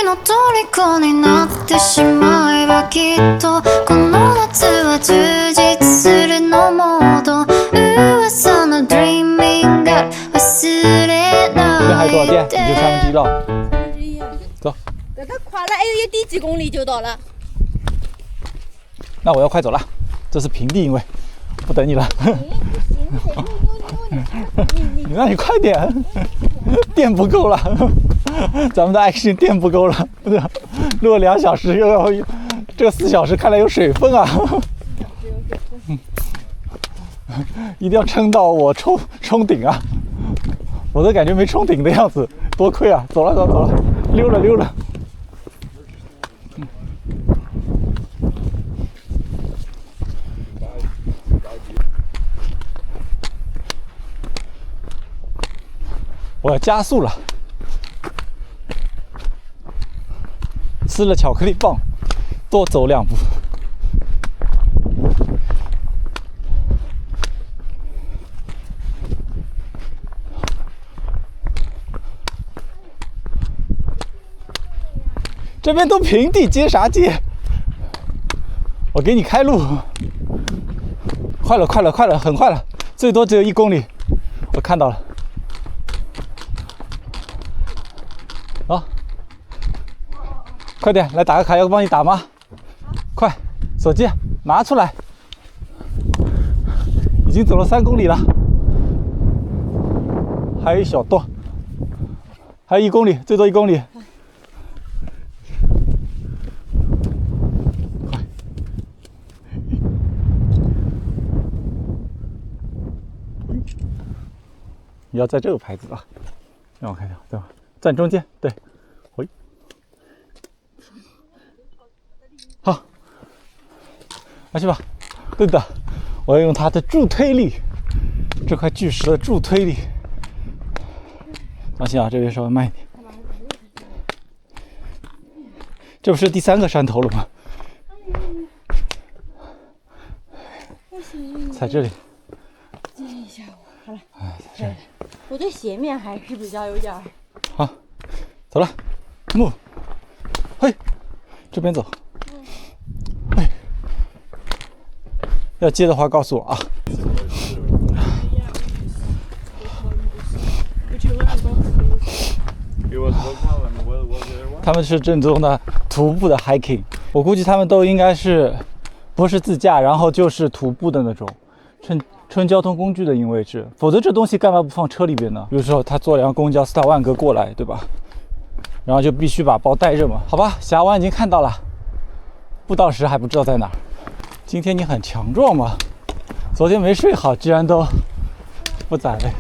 の虜になってしまえばきっとこの夏は充実するのモード噂の dreaming が忘れないで。这边还有多少店？你就1/3绕。1/3啊。走。等它垮了，还有一点几公里就到了。那我要快走了，这是平地，因为不等你了。你让你快点，电不够了，咱们的爱心电不够了，录了2小时，又要这个4小时，看来有水分啊。一定要撑到我冲顶啊！我都感觉没冲顶的样子，多亏啊！走了，溜了。我要加速了，吃了巧克力棒，多走2步。这边都平地，接啥接？我给你开路。快了，很快了，最多只有1公里。我看到了。啊，快点来打个卡，要帮你打吗？快，手机拿出来。已经走了3公里了，还有一小段，还有1公里，最多1公里。你要在这个牌子吧？让我看一下，对吧？站中间，对，回。好，拿去吧。对的，我要用它的助推力，这块巨石的助推力。放心啊，这边稍微慢一点。这不是第3个山头了吗？在这里。接一下我，好了。哎，在这里。我对斜面还是比较有点。好，走了 ，move， 嘿，这边走，嘿，要接的话告诉我啊。他们是正宗的徒步的 hiking， 我估计他们都应该是不是自驾，然后就是徒步的那种，乘交通工具的因位置，否则这东西干嘛不放车里边呢？比如说他坐辆公交4到万个过来，对吧？然后就必须把包带着嘛。好吧，峡湾已经看到了，步道石还不知道在哪儿。今天你很强壮嘛，昨天没睡好，居然都不咋的。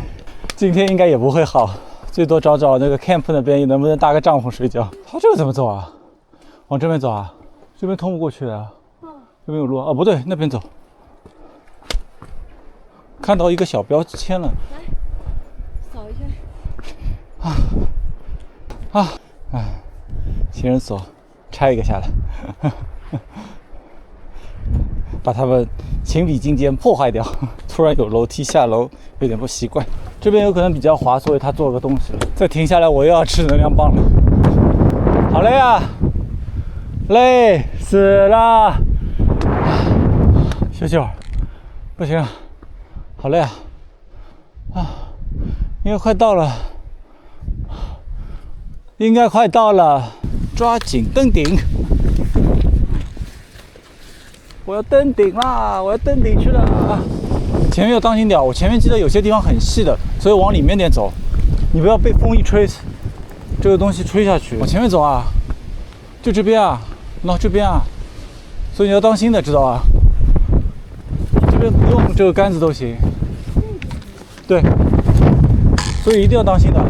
今天应该也不会好，最多找那个 camp 那边能不能搭个帐篷睡觉。他这个怎么走啊？往这边走啊？这边通不过去的啊。这边有路哦，不对，那边走。看到一个小标签了，来，扫一下。行人锁，拆一个下来，把他们情比金坚破坏掉。突然有楼梯下楼，有点不习惯。这边有可能比较滑，所以他做个东西了。再停下来，我又要吃能量棒了。好累啊，累死了，休息会儿，不行。好累啊！应该快到了，抓紧登顶！我要登顶啦！我要登顶去了！前面要当心点，我前面记得有些地方很细的，所以往里面点走，你不要被风一吹，这个东西吹下去。往前面走啊，就这边啊，这边啊，所以你要当心的，知道吧？这边不用这个杆子都行，对，所以一定要当心的。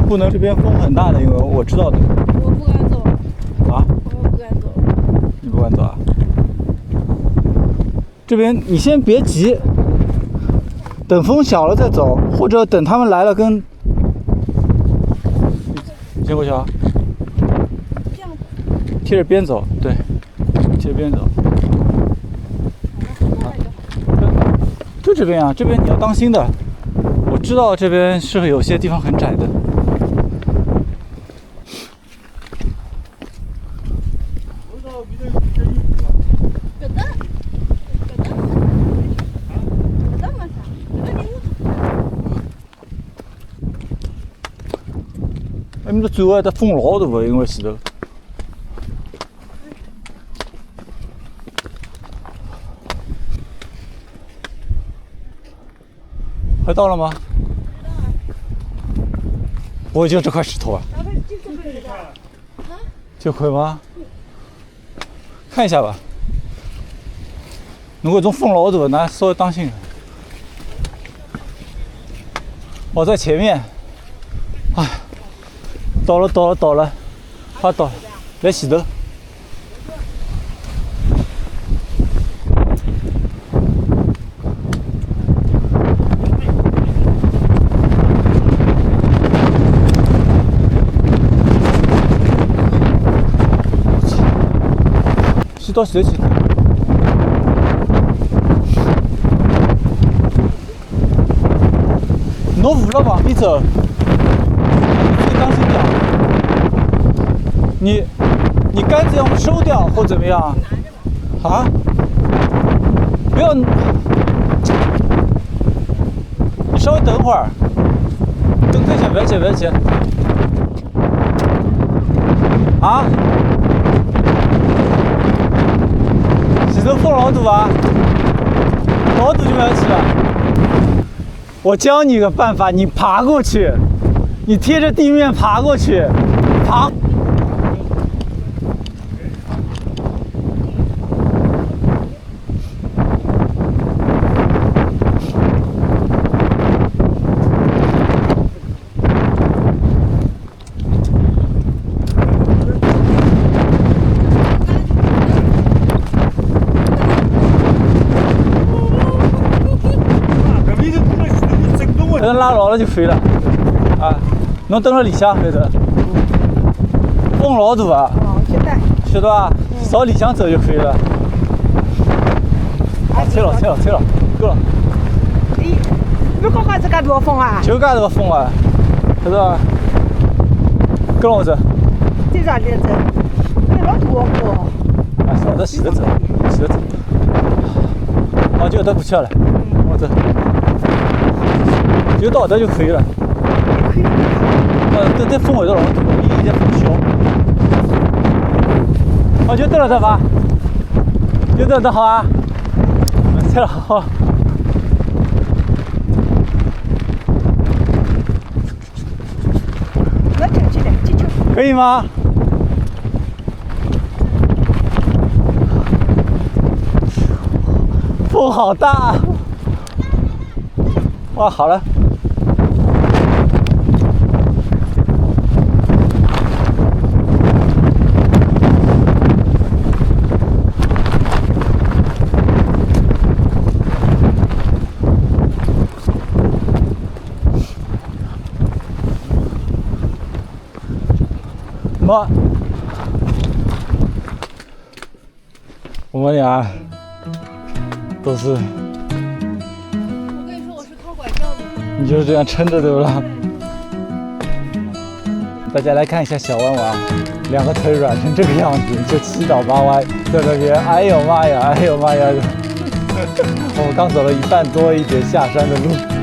不能这边风很大的，因为我知道的。我不敢走。啊？我不敢走。你不敢走啊？这边你先别急，等风小了再走，或者等他们来了跟。先过去啊！这样贴着边走，对，贴着边走。好，就这边啊，这边你要当心的。我知道这边是有些地方很窄的。哎，你这最后得风老大不？因为前头。快到了吗？我就这块石头啊。就可以吗？看一下吧。如果种风老大，那稍微当心。我在前面。哎，到了，快到了，来前头。到前头去。侬扶了旁边走，自己当心点。你杆子要么收掉或怎么样？啊？不要，你稍微等会儿。等一下，别急。啊？前头风老大啊，老大就不要去了。我教你个办法，你爬过去，你贴着地面爬过去，爬。等拉牢了就可以了，啊，侬等着里向反正，风老大啊，晓得吧？朝里向走就可以了。吹了，够了。如果还是介大风啊？就介大风啊，晓得吧？跟我走。在哪里走？老大风。啊，少得洗着走。哦，就到过去了，我走。就到这就可以了。这风味道老大，比以前风小。哦，就到了这吧，就到这好啊。这了好。我进去了，进去。可以吗？风好大。哇，好了。我们俩都是。我跟你说，我是靠拐杖的。你就是这样撑着对不啦？大家来看一下小弯弯，两个腿软成这个样子，就七倒八歪在那边，哎呦妈呀！我们刚走了1半多一点下山的路。